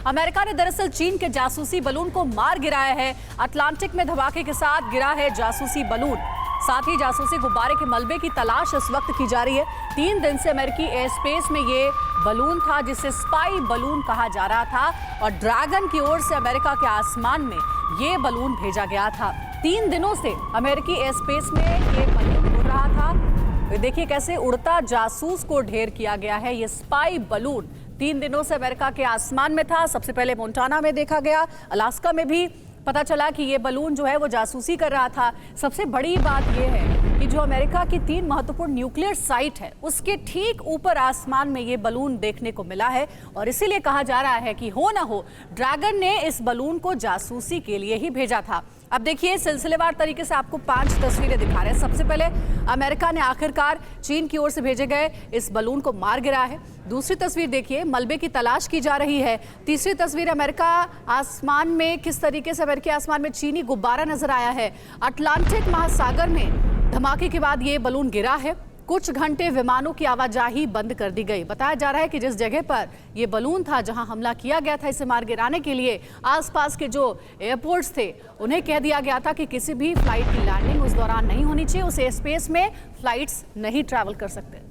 America ने दरअसल चीन के जासूसी बलून को मार गिराया है। अटलांटिक में धमाके के साथ गिरा है जासूसी बलून। साथ ही जासूसी गुब्बारे के मलबे की तलाश इस वक्त की जा रही है। 3 दिन से अमेरिकी एयर स्पेस में ये बलून था जिसे स्पाई बलून कहा जा रहा था और ड्रैगन की ओर से अमेरिका के आसमान में ये बलून भेजा गया था। 3 दिनों से अमेरिकी एयर स्पेस में ये बलून उड़ रहा था। देखिए कैसे उड़ता जासूस को ढेर किया गया है। ये स्पाई बलून 3 दिनों से अमेरिका के आसमान में था। सबसे पहले मोंटाना में देखा गया, अलास्का में भी पता चला कि ये बलून जो है वो जासूसी कर रहा था। सबसे बड़ी बात यह है कि जो अमेरिका की 3 महत्वपूर्ण न्यूक्लियर साइट है उसके ठीक ऊपर आसमान में ये बलून देखने को मिला है और इसीलिए कहा जा रहा है कि हो ना हो ड्रैगन ने इस बलून को जासूसी के लिए ही भेजा था। अब देखिए सिलसिलेवार तरीके से आपको 5 तस्वीरें दिखा रहे हैं। सबसे पहले अमेरिका ने आखिरकार चीन की ओर से भेजे गए इस बलून को मार गिराया है। दूसरी तस्वीर देखिए, मलबे की तलाश की जा रही है। तीसरी तस्वीर, अमेरिका आसमान में किस तरीके से अमेरिकी आसमान में चीनी गुब्बारा नजर आया है। अटलांटिक महासागर में धमाके के बाद ये बलून गिरा है। कुछ घंटे विमानों की आवाजाही बंद कर दी गई। बताया जा रहा है कि जिस जगह पर यह बलून था जहां हमला किया गया था इसे मार गिराने के लिए, आसपास के जो एयरपोर्ट्स थे उन्हें कह दिया गया था कि किसी भी फ्लाइट की लैंडिंग उस दौरान नहीं होनी चाहिए। उस एयर स्पेस में फ्लाइट्स नहीं ट्रैवल कर सकते।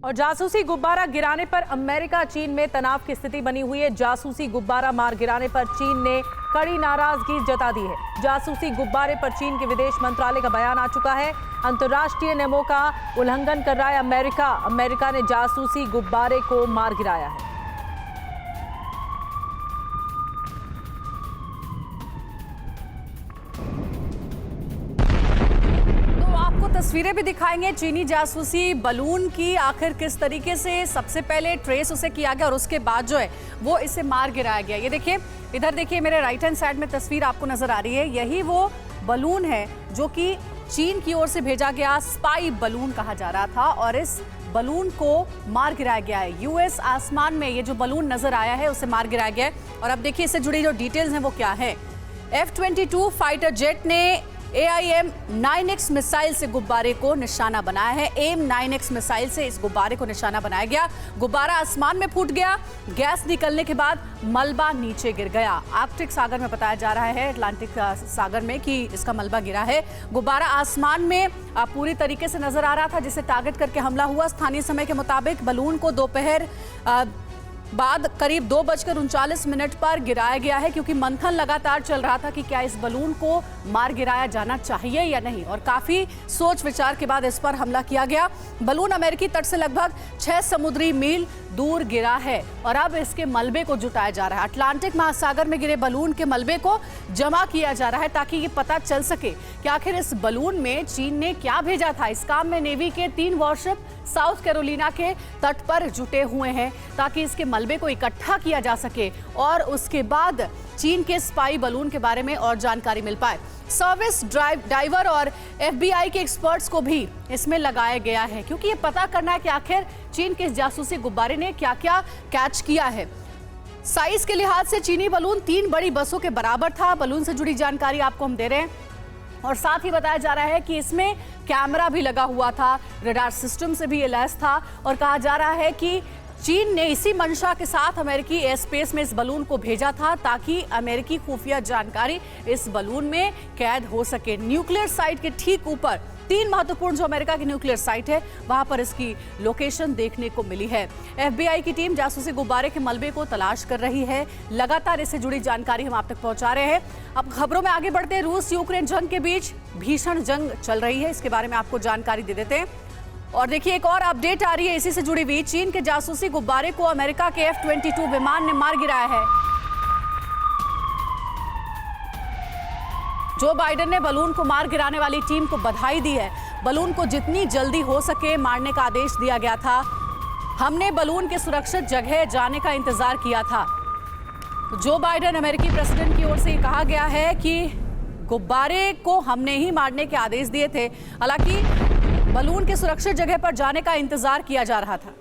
और जासूसी गुब्बारा गिराने पर अमेरिका चीन में तनाव की स्थिति बनी हुई है। जासूसी गुब्बारा मार गिराने पर चीन ने कड़ी नाराजगी जता दी है। जासूसी गुब्बारे पर चीन के विदेश मंत्रालय का बयान आ चुका है। अंतर्राष्ट्रीय नियमों का उल्लंघन कर रहा है अमेरिका ने जासूसी गुब्बारे को मार गिराया है। तस्वीरें भी दिखाएंगे चीनी जासूसी बलून की, आखिर किस तरीके से सबसे पहले ट्रेस उसे किया गया और उसके बाद जो है वो इसे मार गिराया गया। ये देखिए, इधर देखिए मेरे राइट हैंड साइड में तस्वीर आपको नजर आ रही है। यही वो बलून है जो कि चीन की ओर से भेजा गया स्पाई बलून कहा जा रहा था और इस बलून को मार गिराया गया है। यूएस आसमान में ये जो बलून नजर आया है उसे मार गिराया गया है। और अब देखिए इससे जुड़ी जो डिटेल्स हैं वो क्या है। F-22 फाइटर जेट ने AIM-9X मिसाइल से गुब्बारे को निशाना बनाया है। AIM-9X मिसाइल से इस गुब्बारे को निशाना बनाया गया। गुब्बारा आसमान में फूट गया। गैस निकलने के बाद मलबा नीचे गिर गया। आर्कटिक सागर में बताया जा रहा है, अटलांटिक सागर में, कि इसका मलबा गिरा है। गुब्बारा आसमान में पूरी तरीके से नजर आ रहा था जिसे टारगेट करके हमला हुआ। स्थानीय समय के मुताबिक बलून को दोपहर बाद करीब 2:39 पर गिराया गया है क्योंकि मंथन लगातार चल रहा था कि क्या इस बलून को मार गिराया जाना चाहिए या नहीं, और काफी सोच विचार के बाद इस पर हमला किया गया। बलून अमेरिकी तट से लगभग 6 समुद्री मील दूर गिरा है और अब इसके मलबे को जुटाया जा रहा है। अटलांटिक महासागर में गिरे बलून के मलबे को जमा किया जा रहा है ताकि ये पता चल सके कि आखिर इस बलून में चीन ने क्या भेजा था। इस काम में नेवी के 3 वॉरशिप साउथ कैरोलिना के तट पर जुटे हुए हैं ताकि इसके मलबे को इकट्ठा किया जा सके और उसके बाद चीन के स्पाई बलून के बारे में और जानकारी मिल पाए। सर्विस डाइवर और FBI के एक्सपर्ट्स को भी इसमें लगाया गया है क्योंकि ये पता करना है कि आखिर चीन के जासूसी गुब्बारे ने क्या क्या कैच किया है। साइज के लिहाज से चीनी बलून 3 बड़ी बसों के बराबर था। बलून से जुड़ी जानकारी आपको हम दे रहे हैं और साथ ही बताया जा रहा है कि इसमें कैमरा भी लगा हुआ था, रडार सिस्टम से भी ये लैस था और कहा जा रहा है कि चीन ने इसी मंशा के साथ अमेरिकी एयर स्पेस में इस बलून को भेजा था ताकि अमेरिकी खुफिया जानकारी इस बलून में कैद हो सके। न्यूक्लियर साइट के ठीक ऊपर 3 महत्वपूर्ण जो अमेरिका की न्यूक्लियर साइट है वहां पर इसकी लोकेशन देखने को मिली है। FBI की टीम जासूसी गुब्बारे के मलबे को तलाश कर रही है। लगातार इससे जुड़ी जानकारी हम आप तक पहुंचा रहे हैं। अब खबरों में आगे बढ़ते हैं। रूस यूक्रेन जंग के बीच भीषण जंग चल रही है, इसके बारे में आपको जानकारी दे देते हैं। और देखिए एक और अपडेट आ रही है इसी से जुड़ी हुई। चीन के जासूसी गुब्बारे को अमेरिका के F-22 विमान ने मार गिराया है। जो बाइडेन ने बलून को मार गिराने वाली टीम को बधाई दी है। बलून को जितनी जल्दी हो सके मारने का आदेश दिया गया था। हमने बलून के सुरक्षित जगह जाने का इंतजार किया था। तो जो बाइडेन अमेरिकी प्रेसिडेंट की ओर से कहा गया है कि गुब्बारे को हमने ही मारने के आदेश दिए थे। हालांकि बलून के सुरक्षित जगह पर जाने का इंतजार किया जा रहा था।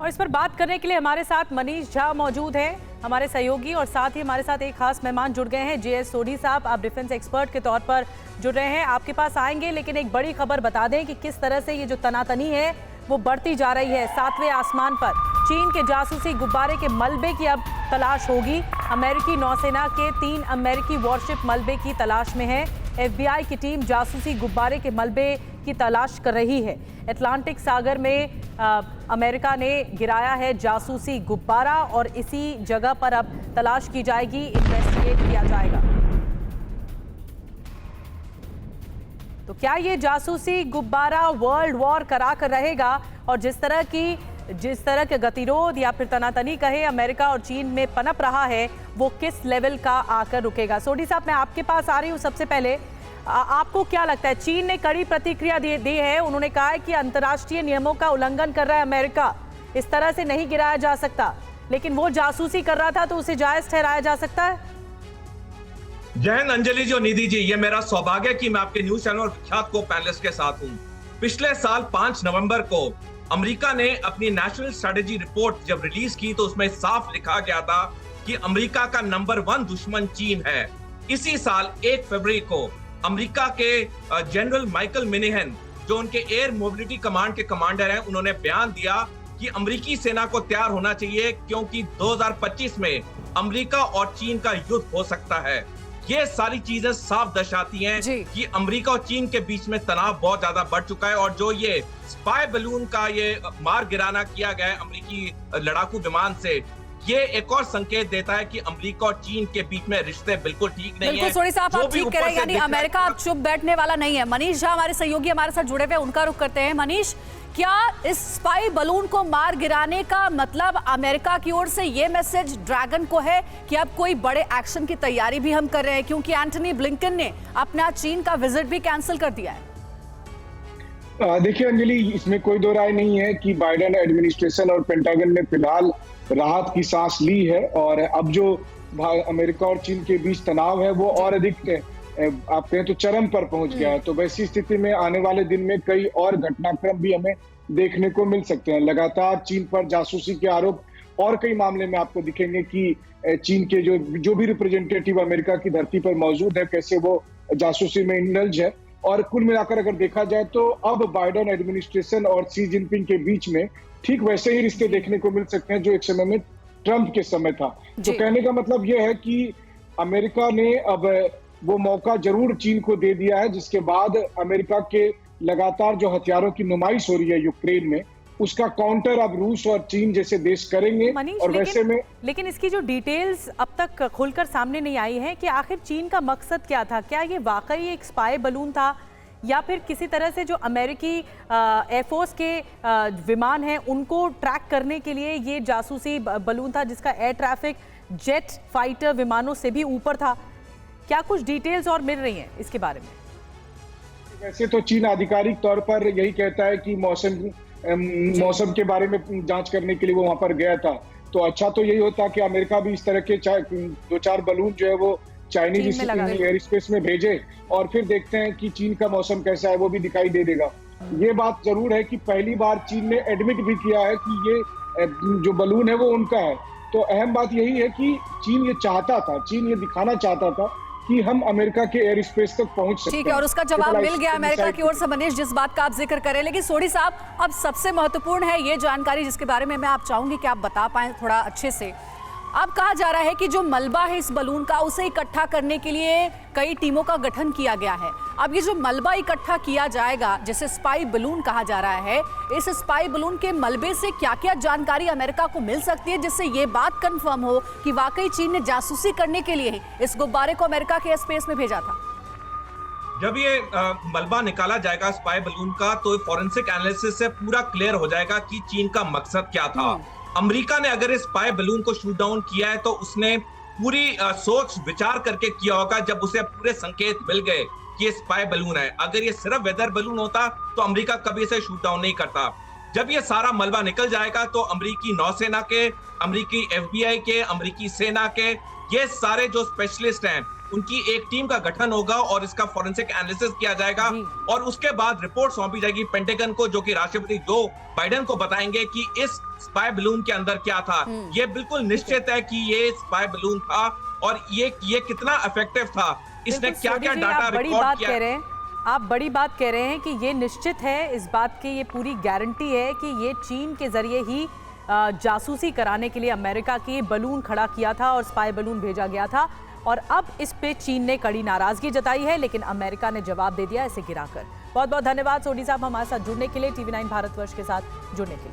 और इस पर बात करने के लिए हमारे साथ मनीष झा मौजूद हैं। हमारे सहयोगी और साथ ही हमारे साथ एक खास मेहमान जुड़ गए हैं। जेएस सोढ़ी साहब, आप डिफेंस एक्सपर्ट के तौर पर जुड़ रहे हैं, आपके पास आएंगे, लेकिन एक बड़ी खबर बता दें कि किस तरह से ये जो तनातनी है वो बढ़ती जा रही है। 7वें आसमान पर चीन के जासूसी गुब्बारे के मलबे की अब तलाश होगी। अमेरिकी नौसेना के 3 अमेरिकी वॉरशिप मलबे की तलाश में है। FBI की टीम जासूसी गुब्बारे के मलबे की तलाश कर रही है। अटलांटिक सागर में अमेरिका ने गिराया है जासूसी गुब्बारा और इसी जगह पर अब तलाश की जाएगी, इन्वेस्टिगेट किया जाएगा। तो क्या ये जासूसी गुब्बारा वर्ल्ड वॉर करा कर रहेगा? और जिस तरह के गतिरोध या फिर तनातनी कहे अमेरिका और चीन में पनप रहा है, वो किस लेवल का आकर रुकेगा? सोढ़ी साहब, मैं आपके पास आ रही हूँ। सबसे पहले आपको क्या लगता है? चीन ने कड़ी प्रतिक्रिया दी है। उन्होंने कहा है कि अंतर्राष्ट्रीय नियमों का उल्लंघन कर रहा है अमेरिका, इस तरह से नहीं गिराया जा सकता, लेकिन वो जासूसी कर रहा था तो उसे जायज ठहराया जा सकता है। जय हिंद अंजलि जी और निधि जी, ये मेरा सौभाग्य है कि मैं आपके न्यूज चैनल और विख्यात को पैनलिस्ट के साथ हूं। पिछले साल 5 नवंबर को अमेरिका ने अपनी नेशनल स्ट्रेटेजी रिपोर्ट जब रिलीज की तो उसमें साफ लिखा गया था कि अमेरिका का नंबर 1 दुश्मन चीन है। इसी साल 1 फरवरी को अमेरिका के जनरल माइकल मिनेहन, जो उनके एयर मोबिलिटी कमांड के कमांडर हैं, उन्होंने बयान दिया कि अमेरिकी सेना को तैयार होना चाहिए क्योंकि 2025 में अमेरिका और चीन का युद्ध हो सकता है। ये सारी चीजें साफ दर्शाती हैं कि अमेरिका और चीन के बीच में तनाव बहुत ज्यादा बढ़ चुका है। और जो ये स्पाई बलून का ये मार गिराना किया गया है अमेरिकी लड़ाकू विमान से, ये एक और संकेत देता है कि अमेरिका और चीन के बीच में रिश्ते बिल्कुल ठीक नहीं है। बिल्कुल सोढ़ी साहब, आप ठीक कह रहे हैं, यानी अमेरिका अब चुप बैठने वाला नहीं है। मनीष झा हमारे सहयोगी हमारे साथ जुड़े हुए, उनका रुख करते हैं। मनीष, क्या इस स्पाई बलून को मार गिराने का मतलब अमेरिका की ओर से ये मैसेज ड्रैगन को है कि अब कोई बड़े एक्शन की तैयारी भी हम कर रहे हैं, क्योंकि एंटनी ब्लिंकन ने अपना चीन का विजिट भी कैंसिल कर दिया है? देखिए अंजलि, इसमें कोई दो राय नहीं है कि बाइडेन एडमिनिस्ट्रेशन और पेंटागन ने फिलहाल राहत की सांस ली है और अब जो अमेरिका और चीन के बीच तनाव है वो और अधिक आप कहें तो चरम पर पहुंच गया है। तो वैसी स्थिति में आने वाले दिन में कई और घटनाक्रम भी हमें देखने को मिल सकते हैं। लगातार चीन पर जासूसी के आरोप और कई मामले में आपको दिखेंगे कि चीन के जो भी रिप्रेजेंटेटिव अमेरिका की धरती पर मौजूद है, कैसे वो जासूसी में इंडल्ज है। और कुल मिलाकर अगर देखा जाए तो अब बाइडेन एडमिनिस्ट्रेशन और शी जिनपिंग के बीच में ठीक वैसे ही रिश्ते देखने को मिल सकते हैं जो एक समय में ट्रंप के समय था। तो कहने का मतलब यह है कि अमेरिका ने अब वो मौका जरूर चीन को दे दिया है, जिसके बाद अमेरिका के लगातार जो हथियारों की नुमाइश हो रही है यूक्रेन में, उसका काउंटर अब रूस और चीन जैसे देश करेंगे। और वैसे में लेकिन इसकी जो डिटेल्स अब तक खुलकर सामने नहीं आई है कि आखिर चीन का मकसद क्या था? क्या ये वाकई एक स्पाई बलून था या फिर किसी तरह से जो अमेरिकी एयरफोर्स के विमान हैं उनको ट्रैक करने के लिए ये जासूसी बलून था, जिसका एयर ट्रैफिक जेट फाइटर विमानों से भी ऊपर था? क्या कुछ डिटेल्स और मिल रही हैं इसके बारे में? वैसे तो चीन आधिकारिक तौर पर यही कहता है कि मौसम के बारे में जांच करने के लिए वो वहां पर गया था। तो अच्छा तो यही होता कि अमेरिका भी इस तरह के 2-4 बलून जो है वो चाइनीज एयर स्पेस में भेजे और फिर देखते हैं कि चीन का मौसम कैसा है, वो भी दिखाई दे देगा। ये बात जरूर है कि पहली बार चीन ने एडमिट भी किया है कि ये जो बलून है वो उनका है। तो अहम बात यही है कि चीन ये चाहता था, चीन ये दिखाना चाहता था कि हम अमेरिका के एयर स्पेस तक पहुंच सकते हैं। ठीक है, और उसका जवाब मिल गया अमेरिका की ओर से। मनीष, जिस बात का आप जिक्र करें, लेकिन सोढ़ी साहब, अब सबसे महत्वपूर्ण है ये जानकारी जिसके बारे में मैं आप चाहूंगी कि आप बता पाएं थोड़ा अच्छे से। अब कहा जा रहा है कि जो मलबा है इस बलून का, उसे इकट्ठा करने के लिए कई टीमों का गठन किया गया है। अब ये जो मलबा इकट्ठा किया जाएगा, जिसे स्पाई बलून कहा जा रहा है, इस स्पाई बलून के मलबे से क्या क्या जानकारी अमेरिका को मिल सकती है जिससे ये बात कंफर्म हो कि वाकई चीन ने जासूसी करने के लिए ही इस गुब्बारे को अमेरिका के स्पेस में भेजा था? जब ये मलबा निकाला जाएगा स्पाई बलून का, तो फॉरेंसिक एनालिसिस से पूरा क्लियर हो जाएगा कि चीन का मकसद क्या था। अमेरिका ने अगर इस स्पाई बलून को शूट डाउन किया है तो उसने पूरी सोच विचार करके किया होगा, जब उसे पूरे संकेत मिल गए कि ये स्पाई बलून है। अगर ये सिर्फ वेदर बलून होता तो अमेरिका कभी इसे शूट डाउन नहीं करता। जब ये सारा मलबा निकल जाएगा तो अमेरिकी नौसेना के, अमेरिकी FBI के, अमेरिकी सेना के ये सारे जो स्पेशलिस्ट हैं उनकी एक टीम का गठन होगा और इसका फॉरेंसिक एनालिसिस किया जाएगा जी। और उसके बाद रिपोर्ट सौंपी जाएगी पेंटागन को, जो कि राष्ट्रपति जो बाइडेन को बताएंगे कि इस स्पाई बलून के अंदर क्या था। ये बिल्कुल निश्चित है कि ये स्पाई बलून था और ये कितना इफेक्टिव था, इसने बिल्कुल, क्या क्या सोनी जी, डाटा आप बड़ी रिकॉर्ड बात किया। कह रहे हैं, आप बड़ी बात कह रहे हैं कि ये निश्चित है, इस बात की ये पूरी गारंटी है कि ये चीन के जरिए ही जासूसी कराने के लिए अमेरिका की बलून खड़ा किया था और स्पाई बलून भेजा गया था और अब इस पे चीन ने कड़ी नाराजगी जताई है, लेकिन अमेरिका ने जवाब दे दिया इसे गिराकर। बहुत बहुत धन्यवाद सोनी साहब हमारे साथ जुड़ने के लिए, TV9 भारतवर्ष के साथ जुड़ने के लिए।